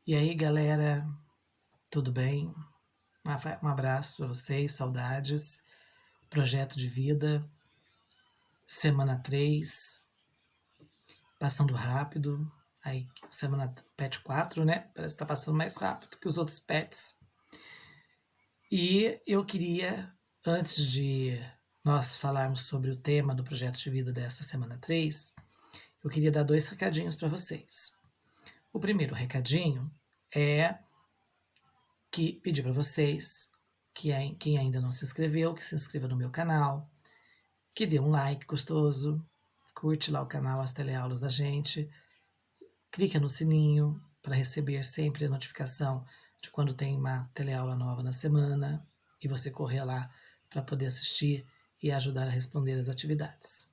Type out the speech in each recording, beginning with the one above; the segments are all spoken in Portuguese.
E aí, galera, tudo bem? Um abraço para vocês, saudades. Projeto de vida, semana 3, passando rápido. Aí, semana pet 4, né? Parece que tá passando mais rápido que os outros pets. E eu queria, antes de nós falarmos sobre o tema do projeto de vida dessa semana 3, eu queria dar 2 recadinhos para vocês. O primeiro recadinho é que pedir para vocês que quem ainda não se inscreveu, que se inscreva no meu canal, que dê um like gostoso, curte lá o canal As Teleaulas da gente, clica no sininho para receber sempre a notificação de quando tem uma teleaula nova na semana e você correr lá para poder assistir e ajudar a responder as atividades.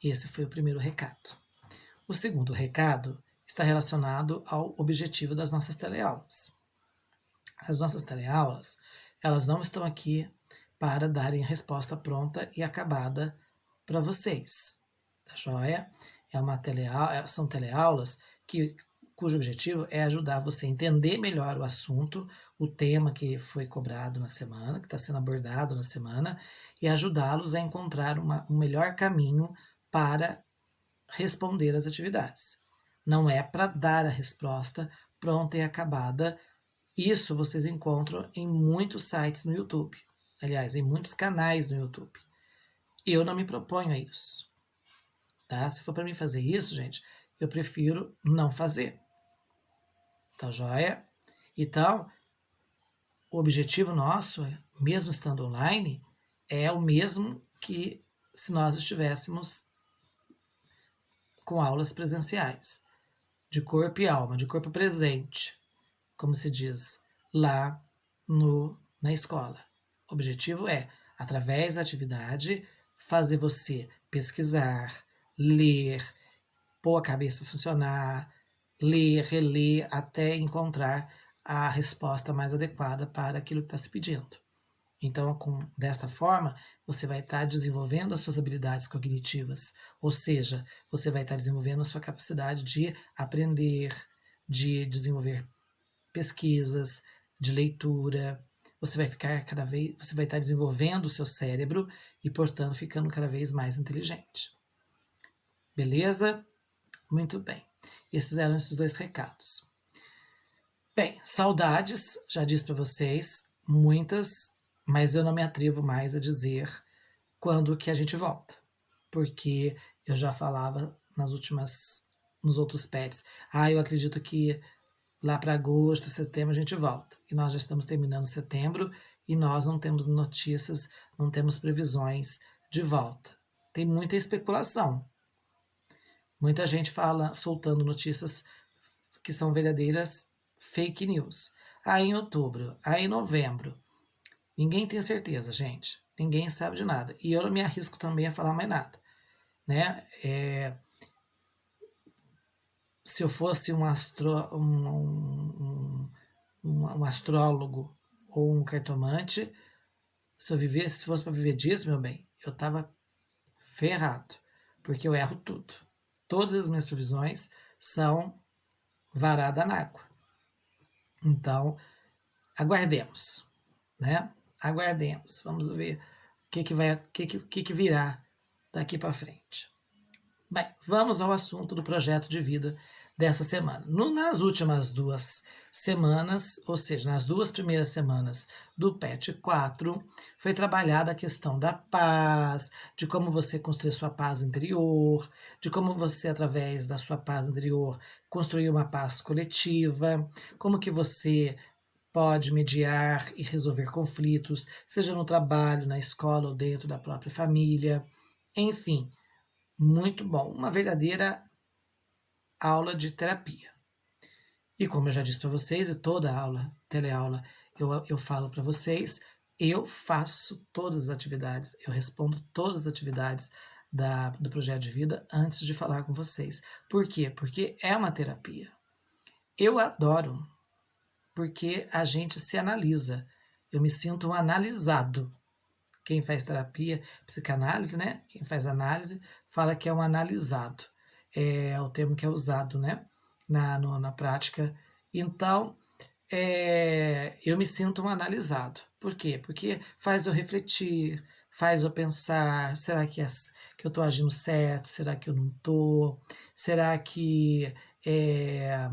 Esse foi o primeiro recado. O segundo recado está relacionado ao objetivo das nossas teleaulas. As nossas teleaulas, elas não estão aqui para darem a resposta pronta e acabada para vocês, tá joia? São teleaulas cujo objetivo é ajudar você a entender melhor o assunto, o tema que foi cobrado na semana, que está sendo abordado na semana, e ajudá-los a encontrar um melhor caminho para responder às atividades. Não é para dar a resposta pronta e acabada. Isso vocês encontram em muitos sites no YouTube. Aliás, em muitos canais no YouTube. Eu não me proponho a isso. Tá? Se for para mim fazer isso, gente, eu prefiro não fazer. Tá joia? Então, o objetivo nosso, mesmo estando online, é o mesmo que se nós estivéssemos com aulas presenciais, de corpo e alma, de corpo presente, como se diz, lá na escola. O objetivo é, através da atividade, fazer você pesquisar, ler, pôr a cabeça a funcionar, ler, reler, até encontrar a resposta mais adequada para aquilo que está se pedindo. Então, desta forma, você vai estar desenvolvendo as suas habilidades cognitivas, ou seja, você vai estar desenvolvendo a sua capacidade de aprender, de desenvolver pesquisas, de leitura. Você vai estar desenvolvendo o seu cérebro e, portanto, ficando cada vez mais inteligente. Beleza? Muito bem. Esses eram esses 2 recados. Bem, saudades, já disse para vocês, muitas, mas eu não me atrevo mais a dizer quando que a gente volta, porque eu já falava nos outros pets, eu acredito que lá para agosto, setembro a gente volta, e nós já estamos terminando setembro e nós não temos notícias, não temos previsões de volta. Tem muita especulação, muita gente soltando notícias que são verdadeiras fake news. Em outubro, em novembro. Ninguém tem certeza, gente. Ninguém sabe de nada. E eu não me arrisco também a falar mais nada. Né? Se eu fosse um astrólogo ou um cartomante, se fosse para viver disso, meu bem, eu tava ferrado. Porque eu erro tudo. Todas as minhas previsões são varada na água. Então, aguardemos, né? Aguardemos. Vamos ver o que virá daqui para frente. Bem, vamos ao assunto do projeto de vida dessa semana. Nas últimas 2 semanas, ou seja, nas 2 primeiras semanas do PET 4, foi trabalhada a questão da paz, de como você construir sua paz interior, de como você, através da sua paz interior, construir uma paz coletiva, como que você pode mediar e resolver conflitos, seja no trabalho, na escola ou dentro da própria família. Enfim, muito bom. Uma verdadeira aula de terapia. E como eu já disse para vocês, e toda aula, teleaula, eu falo para vocês, eu faço todas as atividades, eu respondo todas as atividades do projeto de vida antes de falar com vocês. Por quê? Porque é uma terapia. Eu adoro, porque a gente se analisa. Eu me sinto um analisado. Quem faz terapia, psicanálise, né? Quem faz análise, fala que é um analisado. É o termo que é usado, né? Na prática Então, eu me sinto um analisado. Por quê? Porque faz eu refletir, faz eu pensar, será que eu estou agindo certo? Será que eu não estou? Será que é,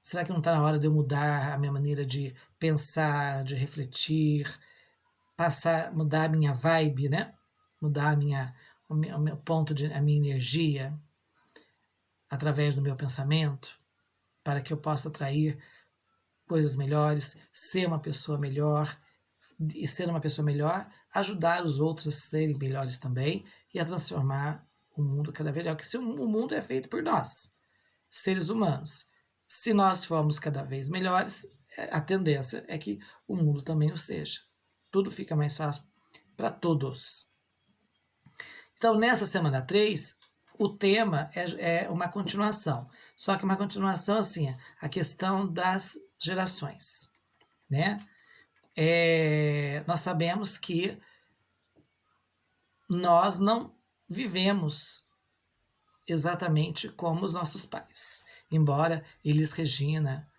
será que não está na hora de eu mudar a minha maneira de pensar, de refletir, mudar a minha vibe, né? Mudar o meu ponto a minha energia através do meu pensamento, para que eu possa atrair coisas melhores, ser uma pessoa melhor, e sendo uma pessoa melhor, ajudar os outros a serem melhores também e a transformar o mundo cada vez melhor. Porque se o mundo é feito por nós, seres humanos, se nós formos cada vez melhores, a tendência é que o mundo também o seja. Tudo fica mais fácil para todos. Então, nessa semana 3, o tema é uma continuação. Só que uma continuação, assim, a questão das gerações, né? Nós sabemos que nós não vivemos exatamente como os nossos pais. Embora Elis Regina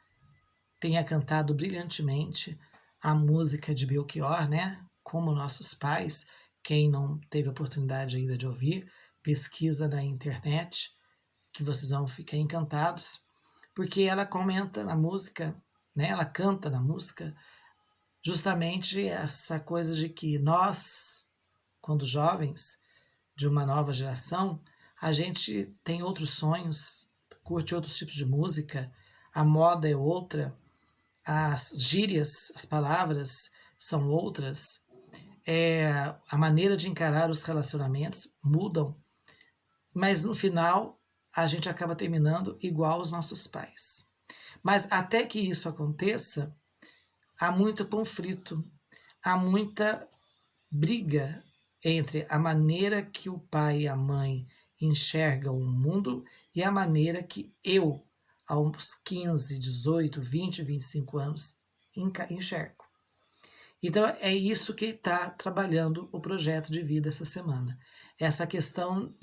tenha cantado brilhantemente a música de Belchior, né? Como nossos pais, quem não teve oportunidade ainda de ouvir, pesquisa na internet, que vocês vão ficar encantados, porque ela comenta na música, né? Ela canta na música justamente essa coisa de que nós, quando jovens, de uma nova geração, a gente tem outros sonhos, curte outros tipos de música, a moda é outra, as gírias, as palavras são outras, a maneira de encarar os relacionamentos mudam, mas no final a gente acaba terminando igual os nossos pais. Mas até que isso aconteça, há muito conflito, há muita briga entre a maneira que o pai e a mãe enxergam o mundo e a maneira que eu, aos 15, 18, 20, 25 anos, enxergo. Então é isso que está trabalhando o projeto de vida essa semana. Essa questão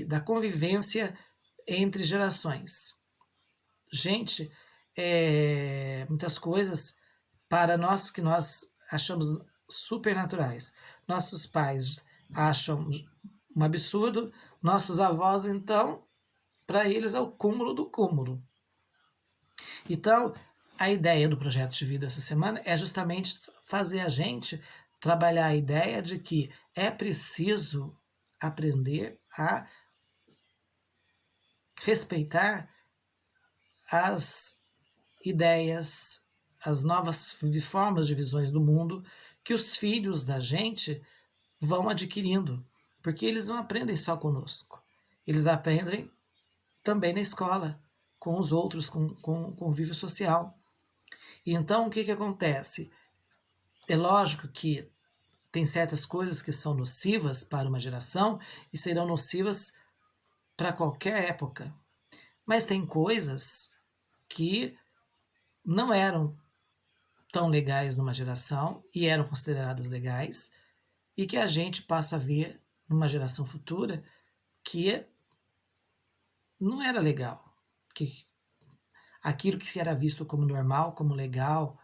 da convivência entre gerações. Gente, muitas coisas para nós que nós achamos supernaturais. Nossos pais acham um absurdo, nossos avós, então, para eles é o cúmulo do cúmulo. Então, a ideia do projeto de vida essa semana é justamente fazer a gente trabalhar a ideia de que é preciso aprender a respeitar as ideias, as novas formas de visões do mundo que os filhos da gente vão adquirindo, porque eles não aprendem só conosco, eles aprendem também na escola, com os outros, com o convívio social. E então o que acontece? É lógico que tem certas coisas que são nocivas para uma geração e serão nocivas para qualquer época, mas tem coisas que não eram tão legais numa geração e eram consideradas legais e que a gente passa a ver numa geração futura que não era legal, que aquilo que era visto como normal, como legal,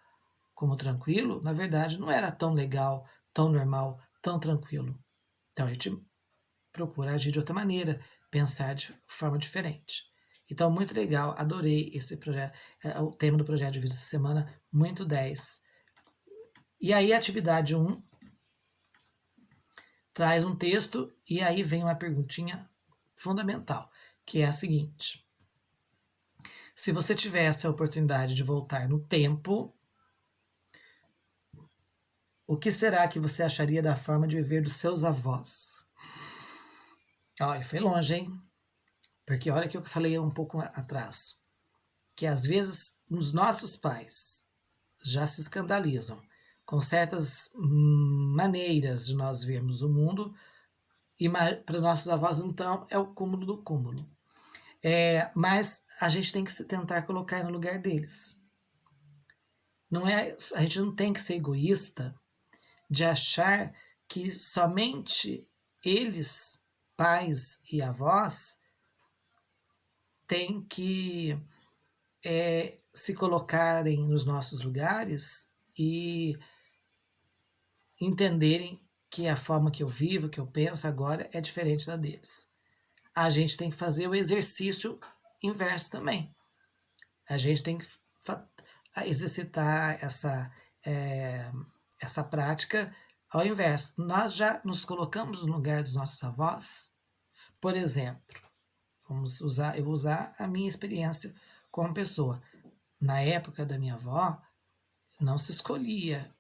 como tranquilo, na verdade não era tão legal, tão normal, tão tranquilo. Então a gente procura agir de outra maneira, pensar de forma diferente. Então, muito legal, adorei esse projeto, o tema do projeto de vida essa semana, muito 10. E aí, a atividade 1 traz um texto e aí vem uma perguntinha fundamental, que é a seguinte: se você tivesse a oportunidade de voltar no tempo, o que será que você acharia da forma de viver dos seus avós? Olha, foi longe, hein? Porque olha que eu falei um pouco atrás, que às vezes os nossos pais já se escandalizam com certas maneiras de nós vermos o mundo, e para nossos avós, então, é o cúmulo do cúmulo. Mas a gente tem que tentar colocar no lugar deles. A gente não tem que ser egoísta de achar que somente eles, pais e avós, têm que se colocarem nos nossos lugares e entenderem que a forma que eu vivo, que eu penso agora é diferente da deles. A gente tem que fazer o exercício inverso também. A gente tem que exercitar essa prática ao inverso. Nós já nos colocamos no lugar dos nossos avós. Por exemplo, eu vou usar a minha experiência como pessoa. Na época da minha avó, não se escolhia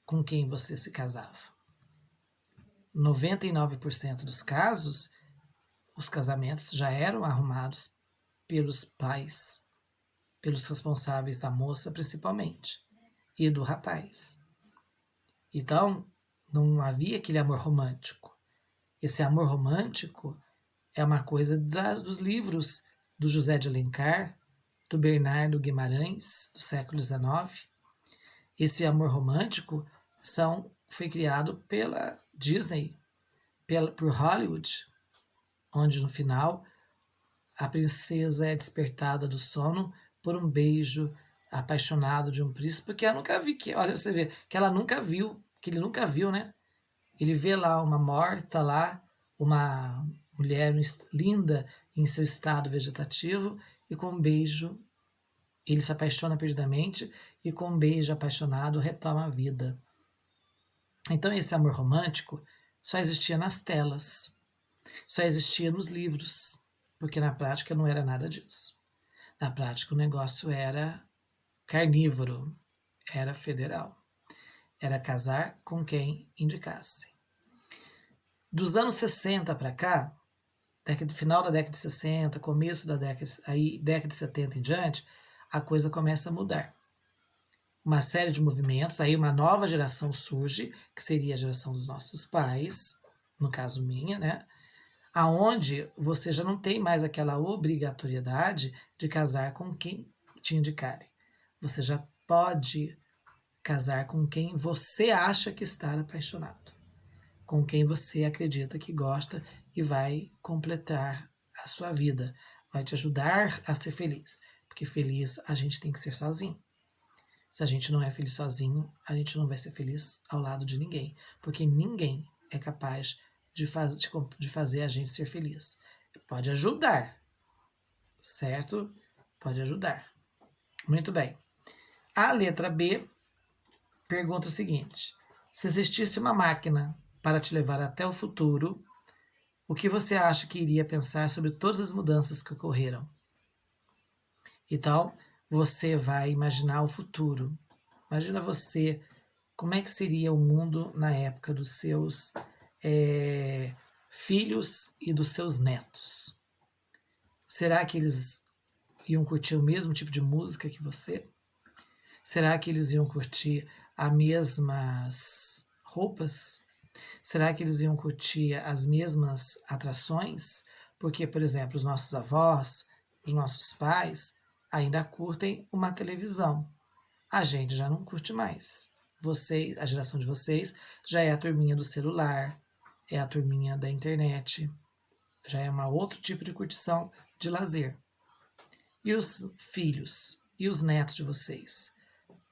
com quem você se casava. 99% dos casos, os casamentos já eram arrumados pelos pais, pelos responsáveis da moça principalmente, e do rapaz. Então, não havia aquele amor romântico. Esse amor romântico é uma coisa dos livros do José de Alencar, do Bernardo Guimarães, do século XIX. Esse amor romântico foi criado pela Disney, por Hollywood, onde no final a princesa é despertada do sono por um beijo apaixonado de um príncipe, que ela nunca viu, olha, você vê, que ela nunca viu, que ele nunca viu, né? Ele vê lá uma morta lá, uma mulher linda em seu estado vegetativo, e com um beijo ele se apaixona perdidamente, e com um beijo apaixonado retoma a vida. Então esse amor romântico só existia nas telas, só existia nos livros, porque na prática não era nada disso. Na prática o negócio era carnívoro, era federal. Era casar com quem indicasse. Dos anos 60 para cá, final da década de 60, começo da década de 70 em diante, a coisa começa a mudar. Uma série de movimentos, aí uma nova geração surge, que seria a geração dos nossos pais, no caso minha, né? Aonde você já não tem mais aquela obrigatoriedade de casar com quem te indicarem. Você já pode casar com quem você acha que está apaixonado, com quem você acredita que gosta e vai completar a sua vida, vai te ajudar a ser feliz, porque feliz a gente tem que ser sozinho. Se a gente não é feliz sozinho, a gente não vai ser feliz ao lado de ninguém, porque ninguém é capaz de fazer a gente ser feliz. Pode ajudar, certo? Pode ajudar. Muito bem. A letra B pergunta o seguinte: se existisse uma máquina para te levar até o futuro, o que você acha que iria pensar sobre todas as mudanças que ocorreram? Então, você vai imaginar o futuro. Imagina você, como é que seria o mundo na época dos seus filhos e dos seus netos. Será que eles iam curtir o mesmo tipo de música que você? Será que eles iam curtir as mesmas roupas? Será que eles iam curtir as mesmas atrações? Porque, por exemplo, os nossos avós, os nossos pais ainda curtem uma televisão. A gente já não curte mais. Vocês, a geração de vocês, já é a turminha do celular, é a turminha da internet, já é um outro tipo de curtição de lazer. E os filhos e os netos de vocês?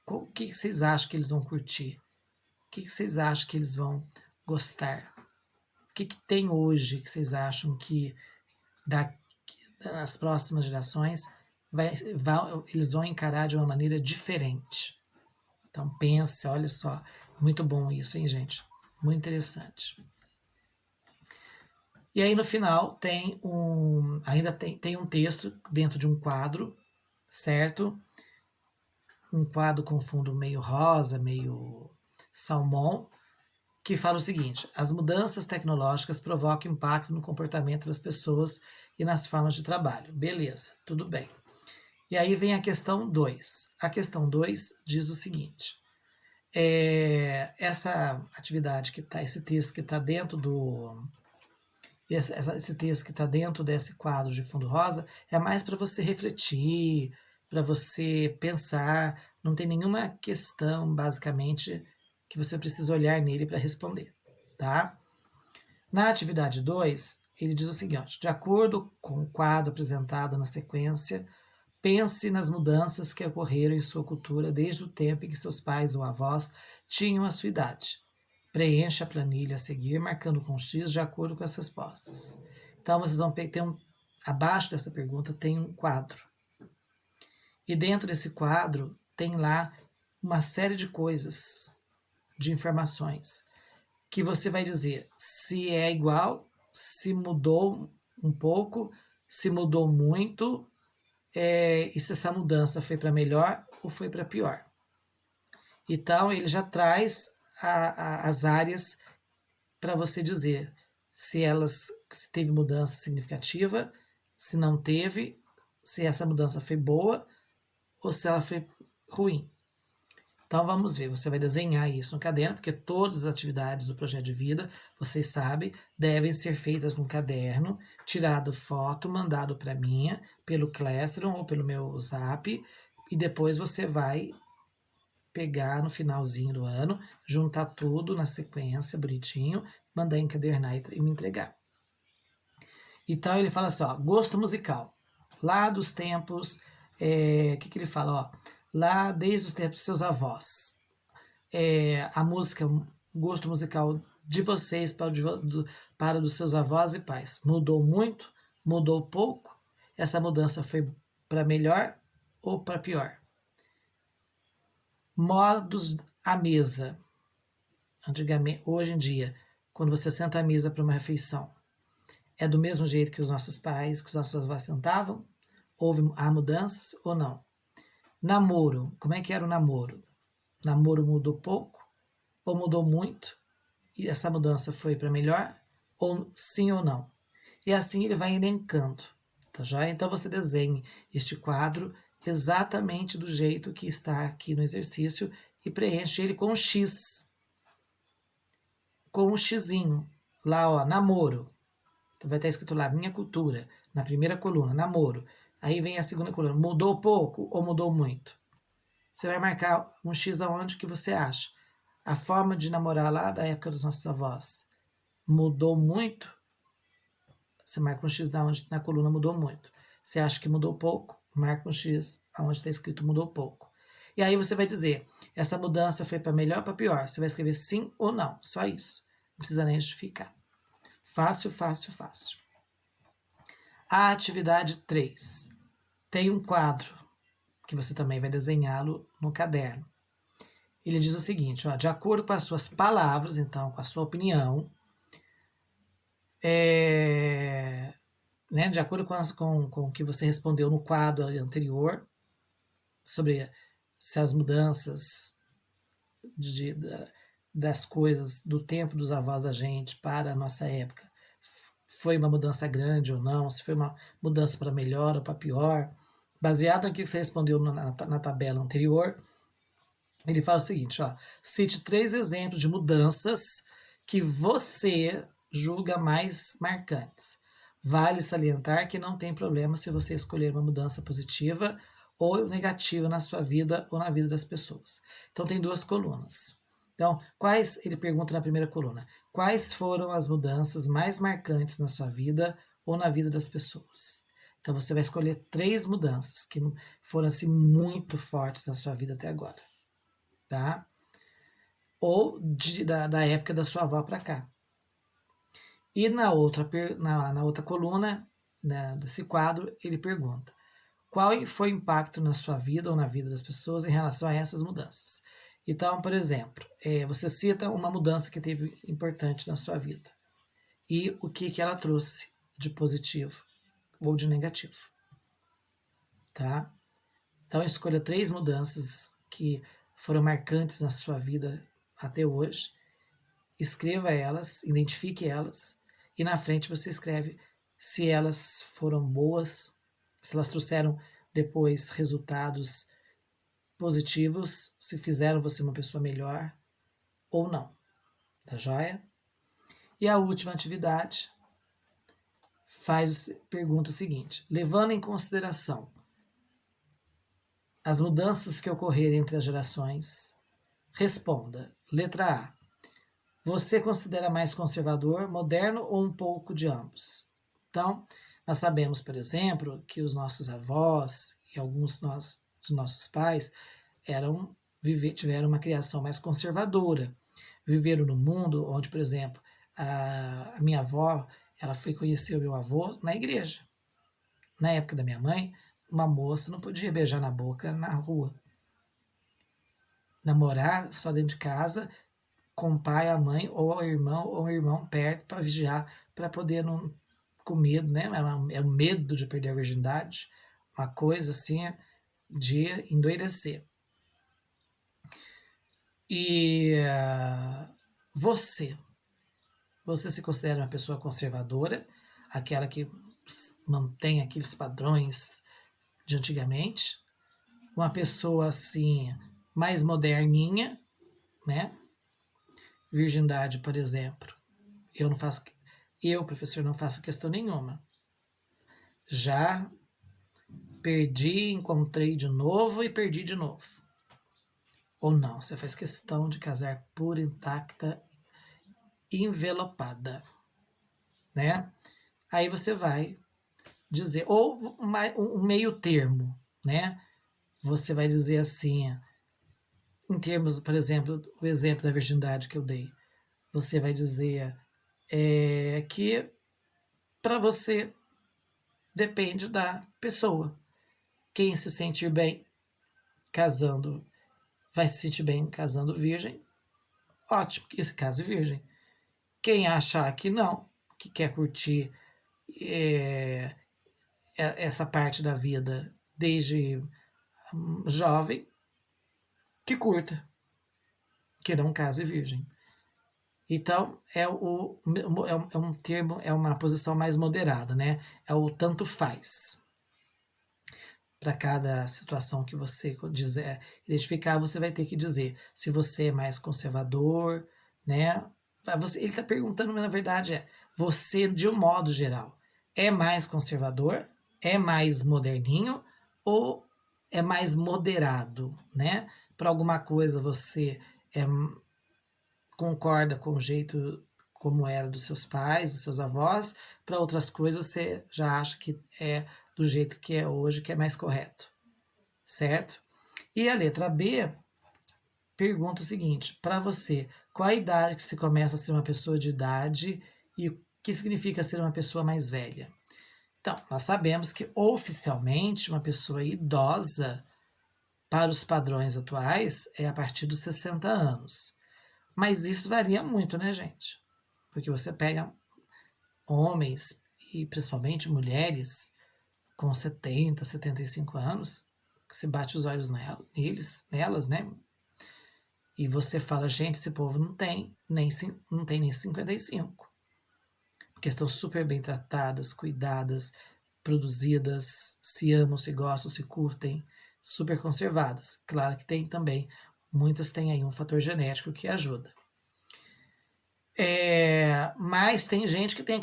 O que vocês acham que eles vão curtir? O que vocês acham que eles vão gostar? O que tem hoje que vocês acham que das próximas gerações eles vão encarar de uma maneira diferente? Então pense, olha só, muito bom isso, hein, gente? Muito interessante. E aí no final ainda tem um texto dentro de um quadro, certo? Um quadro com fundo meio rosa, meio salmão, que fala o seguinte: as mudanças tecnológicas provocam impacto no comportamento das pessoas e nas formas de trabalho. Beleza, tudo bem. E aí vem a questão 2. A questão 2 diz o seguinte: essa atividade esse texto que está dentro esse texto que está dentro desse quadro de fundo rosa é mais para você refletir, para você pensar. Não tem nenhuma questão, basicamente, que você precisa olhar nele para responder, tá? Na atividade 2, ele diz o seguinte: de acordo com o quadro apresentado na sequência, Pense nas mudanças que ocorreram em sua cultura desde o tempo em que seus pais ou avós tinham a sua idade. Preencha a planilha a seguir, marcando com X de acordo com as respostas. Então, vocês vão ter abaixo dessa pergunta tem um quadro. E dentro desse quadro tem lá uma série de coisas, de informações, que você vai dizer se é igual, se mudou um pouco, se mudou muito, e se essa mudança foi para melhor ou foi para pior. Então, ele já traz as áreas para você dizer se teve mudança significativa, se não teve, se essa mudança foi boa ou se ela foi ruim. Então vamos ver, você vai desenhar isso no caderno, porque todas as atividades do projeto de vida, vocês sabem, devem ser feitas no caderno, tirado foto, mandado para mim, pelo Classroom ou pelo meu Zap, e depois você vai pegar no finalzinho do ano, juntar tudo na sequência, bonitinho, mandar encadernar e me entregar. Então ele fala assim, ó, gosto musical. Lá dos tempos, que ele fala? Ó, lá desde os tempos dos seus avós. A música, o gosto musical de vocês para dos seus avós e pais. Mudou muito? Mudou pouco? Essa mudança foi para melhor ou para pior? Modos à mesa. Antigamente, hoje em dia, quando você senta à mesa para uma refeição, é do mesmo jeito que os nossos pais, que os nossos avós sentavam? Há mudanças ou não? Namoro, como é que era o namoro? Namoro mudou pouco ou mudou muito? E essa mudança foi para melhor? Ou sim ou não? E assim ele vai elencando, tá joia? Então você desenhe este quadro exatamente do jeito que está aqui no exercício e preenche ele com um X. Com um xizinho. Lá, ó, namoro. Vai estar escrito lá, minha cultura, na primeira coluna, namoro. Aí vem a segunda coluna, mudou pouco ou mudou muito? Você vai marcar um X aonde que você acha. A forma de namorar lá da época dos nossos avós mudou muito? Você marca um X da onde na coluna mudou muito. Você acha que mudou pouco? Marca um X aonde está escrito mudou pouco. E aí você vai dizer, essa mudança foi para melhor ou para pior? Você vai escrever sim ou não, só isso. Não precisa nem justificar. Fácil, fácil, fácil. A atividade 3. Tem um quadro, que você também vai desenhá-lo no caderno. Ele diz o seguinte, ó, de acordo com as suas palavras, então, com a sua opinião, de acordo com o que você respondeu no quadro anterior, sobre se as mudanças das coisas do tempo dos avós da gente para a nossa época foi uma mudança grande ou não, se foi uma mudança para melhor ou para pior. Baseado no que você respondeu na tabela anterior, ele fala o seguinte, ó, cite 3 exemplos de mudanças que você julga mais marcantes. Vale salientar que não tem problema se você escolher uma mudança positiva ou negativa na sua vida ou na vida das pessoas. Então tem 2 colunas. Então, ele pergunta na primeira coluna, quais foram as mudanças mais marcantes na sua vida ou na vida das pessoas? Então você vai escolher 3 mudanças que foram assim muito fortes na sua vida até agora, tá? Ou da época da sua avó para cá. E na outra coluna, né, desse quadro, ele pergunta, qual foi o impacto na sua vida ou na vida das pessoas em relação a essas mudanças? Então, por exemplo, você cita uma mudança que teve importante na sua vida e o que ela trouxe de positivo ou de negativo, tá? Então, escolha 3 mudanças que foram marcantes na sua vida até hoje, escreva elas, identifique elas e na frente você escreve se elas foram boas, se elas trouxeram depois resultados positivos, se fizeram você uma pessoa melhor ou não, tá joia? E a última atividade pergunta o seguinte, levando em consideração as mudanças que ocorreram entre as gerações, responda, letra A, você considera mais conservador, moderno ou um pouco de ambos? Então, nós sabemos, por exemplo, que os nossos avós e alguns dos nossos pais tiveram uma criação mais conservadora. Viveram num mundo onde, por exemplo, a minha avó, ela foi conhecer o meu avô na igreja. Na época da minha mãe, uma moça não podia beijar na boca na rua. Namorar só dentro de casa, com o pai, a mãe, ou o irmão perto para vigiar, para poder não com medo, né? É o medo de perder a virgindade, uma coisa assim de endoidecer. E você se considera uma pessoa conservadora, aquela que mantém aqueles padrões de antigamente, uma pessoa assim mais moderninha, né? Virgindade, por exemplo, professor, não faço questão nenhuma. Já perdi, encontrei de novo e perdi de novo. Ou não, você faz questão de casar pura, intacta, envelopada, né? Aí você vai dizer, ou um meio termo, né? Você vai dizer assim, em termos, por exemplo, o exemplo da virgindade que eu dei, você vai dizer que para você depende da pessoa. Quem se sentir bem casando, vai se sentir bem casando virgem, ótimo, que se case virgem. Quem achar que não, que quer curtir essa parte da vida desde jovem, que curta, que não case virgem. Então, é um termo, é uma posição mais moderada, né? É o tanto faz. Para cada situação que você dizer, identificar, você vai ter que dizer se você é mais conservador, né? Ele está perguntando, mas na verdade você, de um modo geral, é mais conservador, é mais moderninho ou é mais moderado, né? Para alguma coisa você concorda com o jeito como era dos seus pais, dos seus avós, para outras coisas você já acha que é do jeito que é hoje, que é mais correto, certo? E a letra B pergunta o seguinte, para você, qual a idade que se começa a ser uma pessoa de idade e o que significa ser uma pessoa mais velha? Então, nós sabemos que oficialmente uma pessoa idosa, para os padrões atuais, é a partir dos 60 anos. Mas isso varia muito, né, gente? Porque você pega homens e principalmente mulheres com 70, 75 anos, que se bate os olhos nelas, né? E você fala, gente, esse povo não tem nem 55. Porque estão super bem tratadas, cuidadas, produzidas, se amam, se gostam, se curtem, super conservadas. Claro que tem também, muitas têm aí um fator genético que ajuda. Mas tem gente que tem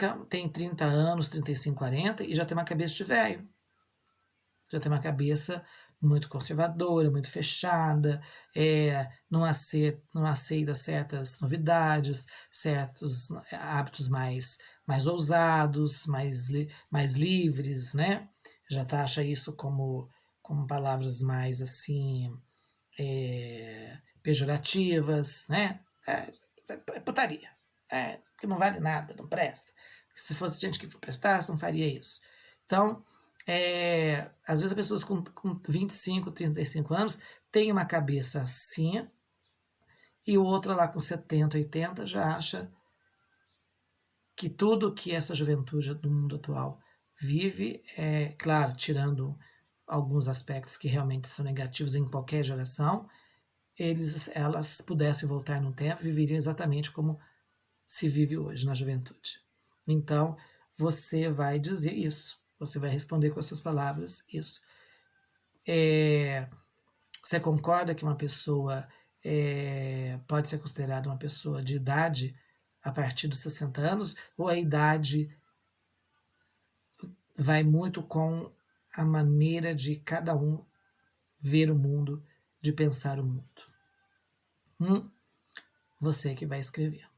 30 anos, 35, 40 e já tem uma cabeça de velho. Já tem uma cabeça muito conservadora, muito fechada, não aceita certas novidades, certos hábitos mais ousados, mais livres, né? Já taxa isso como palavras mais assim pejorativas, né? É putaria, que não vale nada, não presta. Se fosse gente que prestasse, não faria isso. Então, às vezes as pessoas com 25, 35 anos têm uma cabeça assim, e o outro lá com 70, 80 já acha que tudo que essa juventude do mundo atual vive, claro, tirando alguns aspectos que realmente são negativos em qualquer geração, elas pudessem voltar no tempo, viveriam exatamente como se vive hoje na juventude. Então, você vai dizer isso. Você vai responder com as suas palavras isso. Você concorda que uma pessoa pode ser considerada uma pessoa de idade a partir dos 60 anos? Ou a idade vai muito com a maneira de cada um ver o mundo, de pensar o mundo? Você que vai escrever.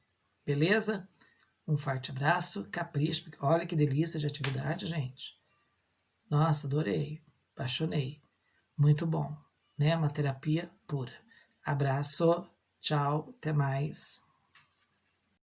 Beleza? Um forte abraço, capricho. Olha que delícia de atividade, gente. Nossa, adorei, apaixonei. muito bom, né? Uma terapia pura. Abraço, tchau, até mais.